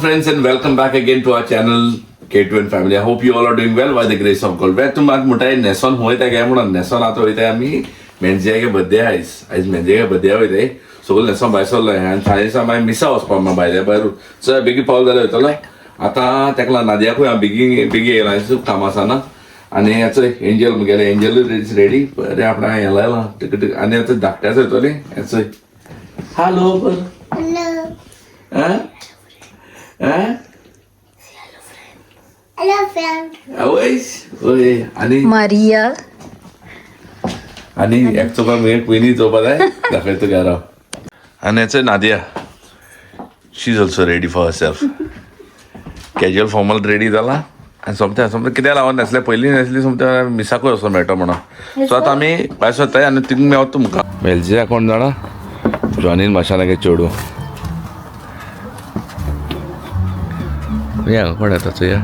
friends, and welcome back again to our channel K2N family. I hope you all are doing well by the grace of God. Where तुम आज मोठा नेसॉन होता काय म्हणून नेसॉन आता होता आम्ही मेंजेगे बर्थडे आयज मेंजेगे बर्थडे होता सगळं नेसॉन भायर सरलो आनी थायसा मागीर मिसा वचपा भायर भायर चल बेगी पावल जाल्यार वयतलो आतां तेका नादियाकूय हांव बेगी येयला काम आसा ना आनी हेचो एंजल मुगेले एंजल रेडी बरें आपणा हें लायलां टिकट आनी आतां धाकट्याच वयतली हेचो हॅलो Hello, friend. आणि Maria. आणि एक चोपा मी पयलीं चोपा जाय दाखयता घरा आनी हेचो Nadia she is also ready for herself casual formal ready जाला आनी सोमतें कित्याक लागून न्हेसलें पयलीं न्हेसली सोमतें मिसाकूय वचून मेळटा म्हणून सो आतां आमी भायर सरताय आनी थिंग मेवता तुमकां मेलजिया कोण जाणा जॉनीन माशानागे चेडूं या कोण येता चोया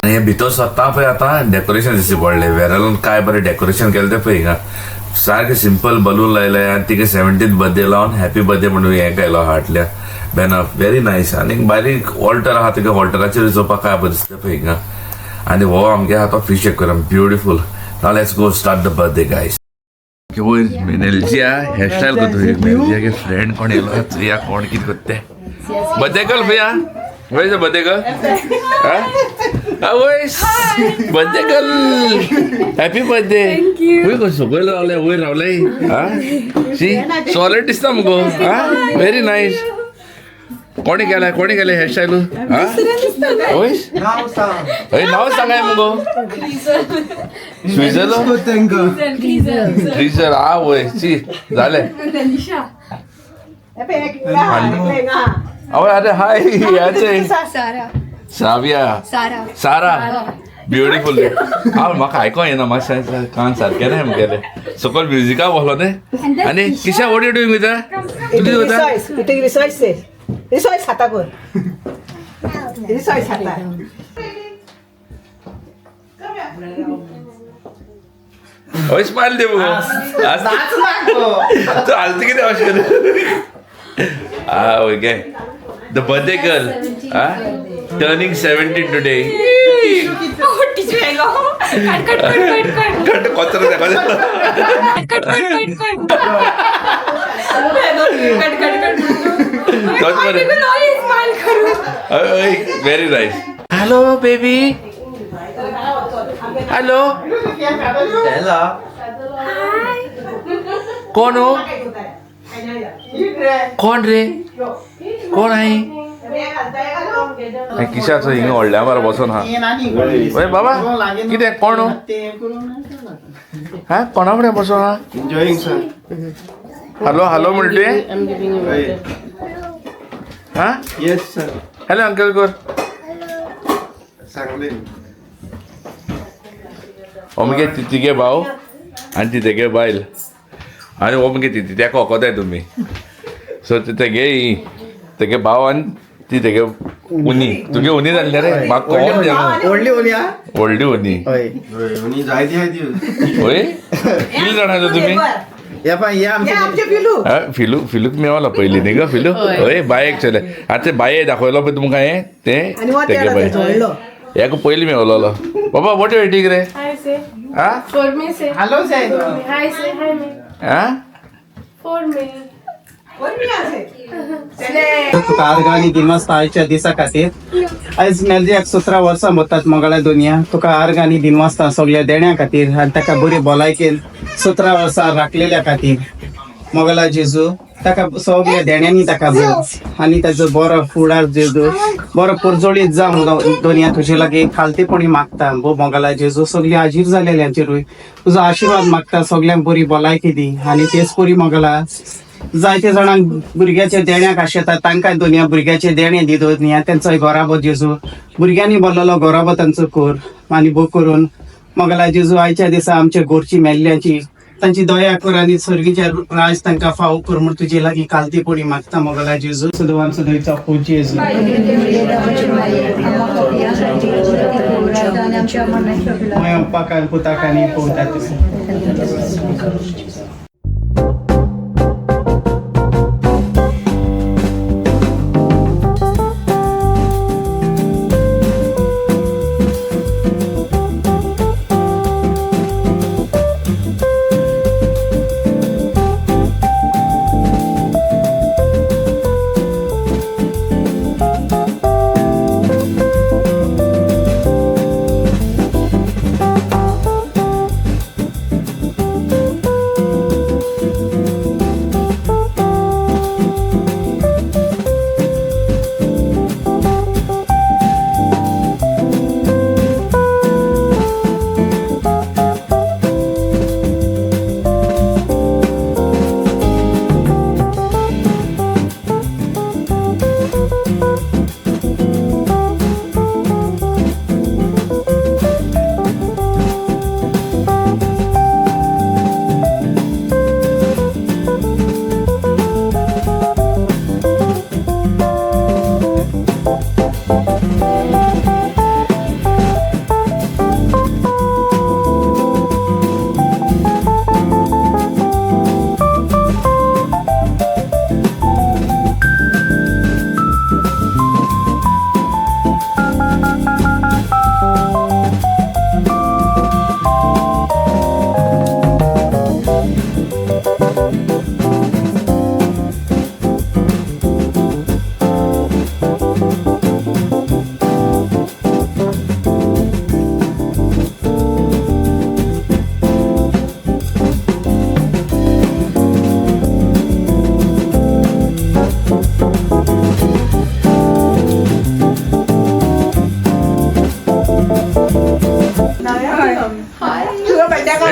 आणि भितर स्वता पळय आतां डेकोरेशन दिसता पडलें वेरालून काय बरें डेकोरेशन केलें तें पळय हिंगा सारकें सिंपल बलून लायले आनी तिका 70th बर्थडे लावन हॅपी बर्थडे म्हणून हें केलो हार्टल्या बॅनर व्हेरी नायस आनी बारीक वॉल्टर आहा तिका वॉल्टराचेर चोवपाक काय बरें दिसता पळय हिंगा आनी हो आमगे आहा तो fish aquarium beautiful now let's go start the birthday guys वयर मेनेलजिया हेअरस्टायल करता मेनेलजियागे फ्रेंड कोण येयलो चुया कोण कितें करता तें बर्थडे गर्ल भैया Where is the birthday girl? Huh? Birthday girl! Happy birthday! Thank you. Where goes the girl? Where Ravlai? Huh? See? Solid is the mugo. Huh? Very nice. कोणी केलं हेअरस्टाईल नाव सांगाय मुगो फ्रीजर आ वय ची झाले अरे हाय याचे सारा ब्युटिफूल हांव म्हाका आयको येना मातशें कान सारकें ना मुगेलें सकयल म्युजिका बोलो न्ही आनी किशा वॉट यू डुइंग विथ कितें जाता Resource hata pun. Resource hata. ओय स्माइल दे मुगो तो आलती कितें अशें okay the birthday girl turning 17 today cut कोचर very nice. Hello, baby. Hello. Hello. Hi. कौन हो? कौन रे? कौन आहे? किशाचं हिंग ओढल्या बरं बसून हा बाबा किती कोण हो हा कोणाकडे बसून हा Enjoying, sir. हॅलो हॅलो म्हणते हा Yes, sir. हॅलो अंकल कर Sangle. ओमगे तिगे भाव आणि तिथे बायल आणि ओमगे तिथे त्या कोकोताय तुम्ही सो तिथे गे तेगे भाव आणि ती तेगे उनी तुगे उनी जाल्ले रे म्हाका व्हडली उनी Oni जाय ती होय कितले जाण आसा तुम्ही या पण या आमचे फिलूक मेवला पयली न्ही ग फिलू होय बायेक चले आतां बाये दाखयलो पळय तुमकां हें तें तेगे बाय हेका पयली मेवलोलो बाबा वॉट यू वेटिंग रे हा For me, say. Hello, say. Hi, say hi, me. हा For me. तुका आर्गानी दिनवासता आयच्या दिसा खातीर आयज मेलजियाक 17 वर्सां मोतात मंगळा दुनिया तुका आर्गानी दिनवासता सगळ्या देण्या खातीर आनी ताका बरी भलायकेन 17 वर्सां राखलेल्या खातीर मोगला जेजू ताका सगळ्या देण्यांनी ताका भर आनी ताजो बरो फुडार जेजू बरो पुरजोळीत जावं दुनिया तुजे लागीं खालतीपणी मागता भो मोगला जेजू सगळ्या आजीर जालेल्यांचेरूय तुजो आशिर्वाद मागता सगळ्यांक बरी भलायकी दी आनी तेच परी मोगला जायते जाणांक भुरग्याचे देण्याक आशेता तांकां दुनिया भुरग्याचे देणे दी दुनिया तेंचोय गोराबो जेजू भुरग्यांनी बोललेलो गोराबो तांचो कोर आनी बो करून मोगला जेजू आयच्या दिसा आमच्या गोरची मेल्ल्यांची तांची दया कर आनी सर्गीचे राज तांकां फावो कर म्हूण तुजे लागीं कालतीपणी मागता मोगला जेजू सदवान सदैवचा पूज्य जेजू Moją pakan putakani poutat.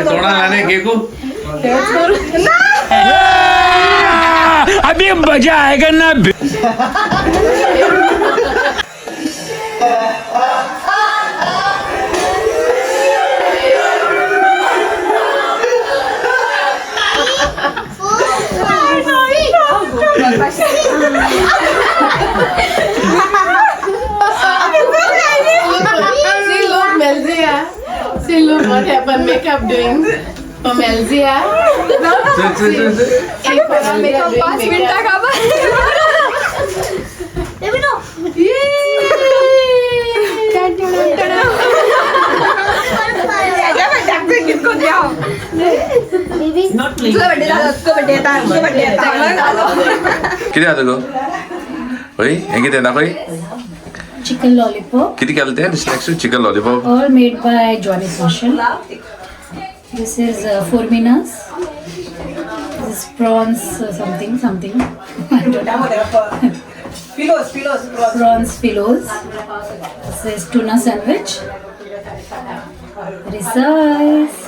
थोड़ा लाने केक को अभी मजा आएगा ना See, look, Melzia. See, look what happened. Makeup doing for Melzia. Makeup किती आता गो होय हे किती ना होय Chicken lollipop, किती केलं ते snacks chicken lollipop all made by Johnny Marshall. This is four minas. This is prawns something. I don't know. Pillows. Prawns pillows. This is tuna sandwich. There is rice.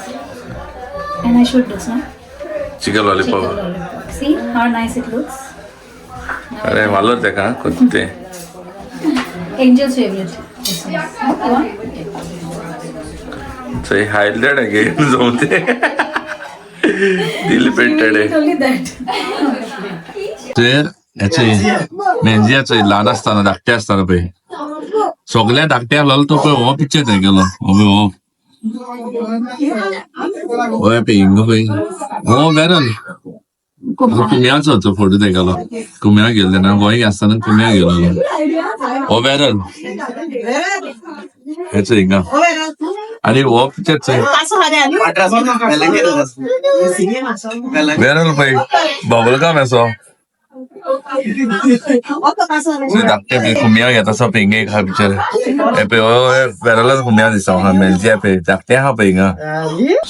And I should do some chicken chicken lollipop lollipop. See how nice it looks. अरे मला ते का कोणते Angel's favorite. This one. You want? सही highlight आहे की जाऊन ते दिल पेंटेड आहे Only that. ते याचे मेंजियाचं लहान असताना धाकटे असताना पळय सगळ्या धाकट्या लागलो तो पळय हो पिक्चर थंय गेलो हो हो पे हिंग पळय हो बॅरल कुम्याचो होतो फोटो थंय गेलो कुम्या गेले ना गोंय असताना कुम्या गेलो हो बॅरल ह्याचं हिंगा आणि हो पिक्चर बॅरल पळय बबल गम असो धाकटे पे कुम्या घेता सो पिंगे एक हा पिक्चर हे पे बॅरलच कुम्या दिसता हा मेलजिया पे धाकटे हा पळय हिंगा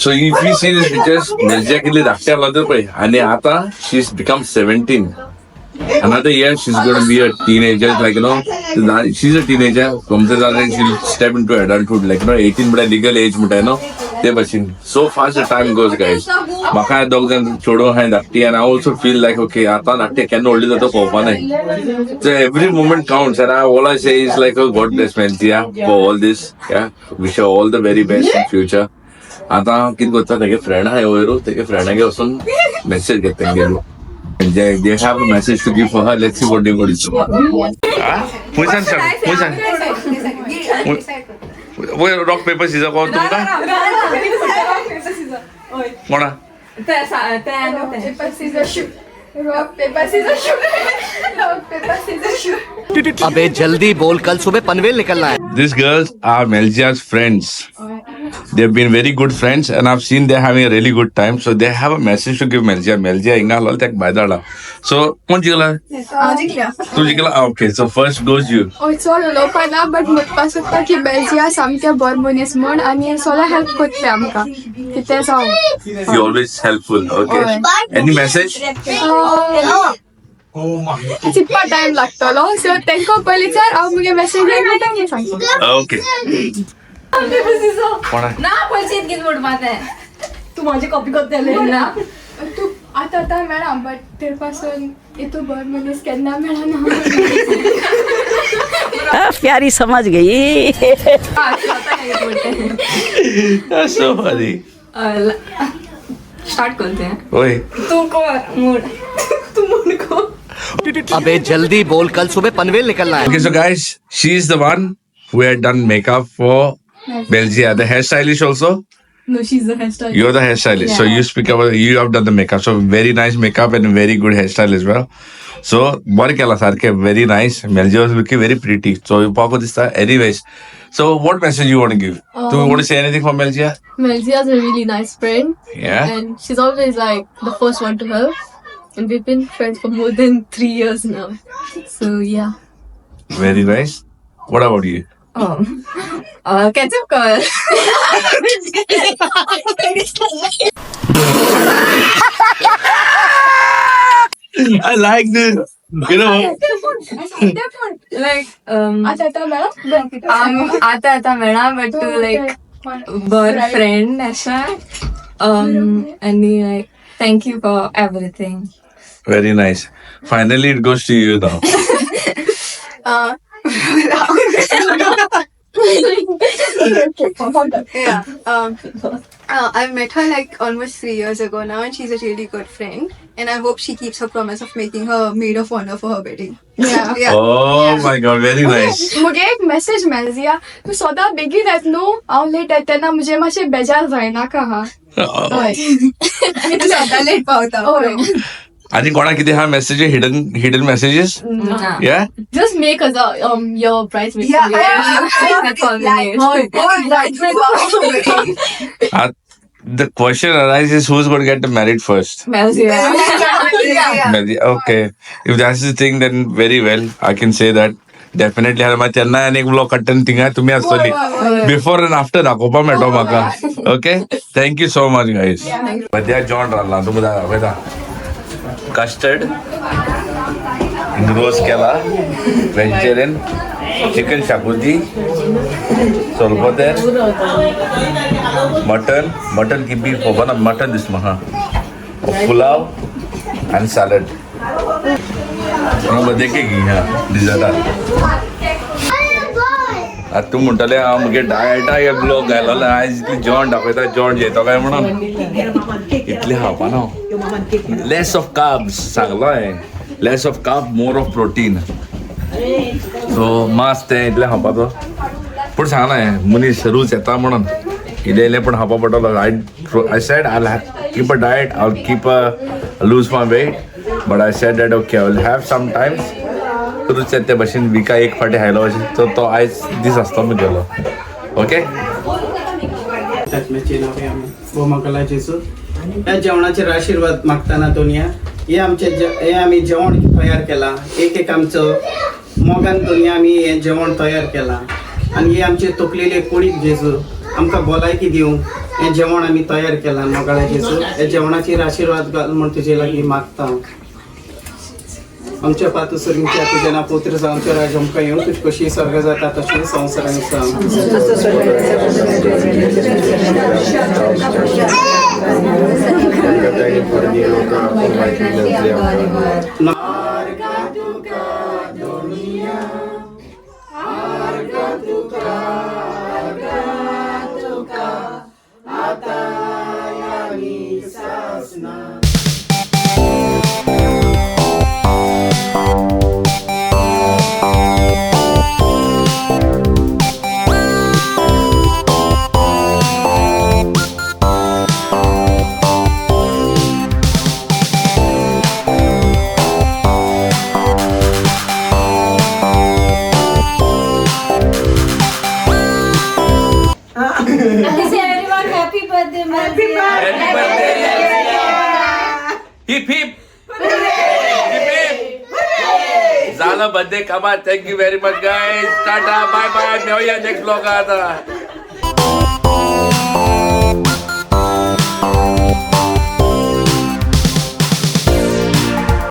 so if you see this pictures मेलजिया कितली धाकटे लागलो पळय आणि आता she is become 17. Another year she's going to be a teenager, like she's a teenager. From the time she'll step into adulthood, like 18 but legal age, they machine. So fast the time goes, guys. Maka dogs and chodo and dakti, and I also feel like okay, ata dakti can only the papa nahi. So every moment counts, and all I say is like, oh, God bless Melzia for all this. Yeah, wish her all the very best in future. Ata kid gotta take a friend, I owe take a friend. I get some message getting. They have a message to give for her. Let's see what they got to say. Rock paper scissor कोण तुमकां कोणा Paper, scissors, shoot. Rock, paper, scissors, shoot. Rock, paper, scissors, shoot. अबे जल्दी बोल, कल सुबह पनवेल निकलना है। These girls are Melzia's friends. They've been very good friends, and I've seen they're having a really good time. So they have a message to give Melzia. Melzia, inga lal tek baidala. So, kon jikla? Tu jikla? Okay. So first goes you. So लोकांना but म्हणपा सोदता की बेल्जिया सामके बरो मनीस म्हण आनी सगळ्या हेल्प करतले आमकां कितें जावं You're always helpful. Okay. Any message? चिंतपा टायम लागतलो सो तांकां पयलीं विचार हांव मुगे मॅसेज तांकां सांगता Okay. कोण आहे? ना पैसे घेत म्हणपाचे तू माझी कॉपी करतले ना तूं आतां मेळा बट तेर पासून इतू बरो मनीस केन्ना मेळना प्यारी समझ गई That's so funny. स्टार्ट करते हैं Oi. तू कर मूड तू मूड को अबे जल्दी बोल, कल सुबह पनवेल निकलना है। Okay, so guys, she's the one who had done makeup for Belgia. The hairstylist also. No, she's the hairstylist. You're the hairstylist, so you speak about you have done the makeup. So very nice makeup and very good hairstyle as well. So Barikala Sarke, very nice. Melja was looking very pretty. So you talk about this. Anyways, so what message you want to give? Do you want to say anything for Melja? Melzia's a really nice friend, Yeah. and she's always like the first one to help. And we've been friends for more than 3 years now. So yeah. Very nice. What about you? Ketchup color. I like this. You know. Like आतां मेळा आता मेळा but like बर friend अशा and like thank you for everything. Very nice. Finally, it goes to you now. I met her like almost 3 years ago now, and she's a really good friend. And I hope she keeps her promise of making her maid of honor for her wedding. Yeah. Oh my God, very nice. मुगे एक message मेलजिया तू सदा बेगीन येत न्हू हांव late येता तेन्ना मुझे मातशें बेजार जायना का हा तू सदा लेट पावता आणि कोणा किती हा मेसेज हिडन मेसेजेस या Just make us your bridesmaid. That's all we need. The question arises, who's going to get married first? Melzia. Okay, if that's the thing, then very well, I can say that definitely har ma chenna and ek vlog content thing hai tumhi asli before and after dakopa meto maka. Okay, thank you so much guys. Badya John ralla tumda veda custard roast kela vegetarian chicken shakuti solpoter mutton ki beef hoga na mutton this maha pulao and salad देखेगी हाँ डिझर्टार आता तू म्हणटले हांव मुगे डायटा हे blog घालो आयज इतली जेवण दाखयता जेवण जेयता काय म्हणून इतली खावपा न्हू लेस ऑफ कार्ब्स सांगलो हांवें less of carb more of protein so मास तें इतलें खावपाचो पूण सांगना हांवें मनीस रूच येता म्हणून इल्लें इल्लें पूण खावपा पडटलो I said I keep a diet I keep a lose my weight but I said that okay I will have sometimes तुरुचे ते भाशेन विका एक फाटी खायलो अशें तो आयज दीस आसतो मी गेलो ओके वो मंगला जेसू या जेवणाचेर आशीर्वाद मागताना दुनिया हे आमी जेवण तयार केला एक आमचो मोगान दुनिया आमी हे जेवण तयार केला आनी हे आमचे तकलेले कोणीक जेजू आमकां भलायकी दिवं हे जेवण आमी तयार केला मोगाळ्या जेजू हे जेवणाचेर आशीर्वाद घाल म्हण तुजे लागीं मागता आमच्या पातू सुरिंच्या तुझ्या ना पुत्र जावंचो राज आमकां येवं तुज कशी स्वर्ग जाता तशी संवसारांत बर्थडे कमा thank you very much guys tata bye bye मिळूया नेक्स्ट ब्लॉग आता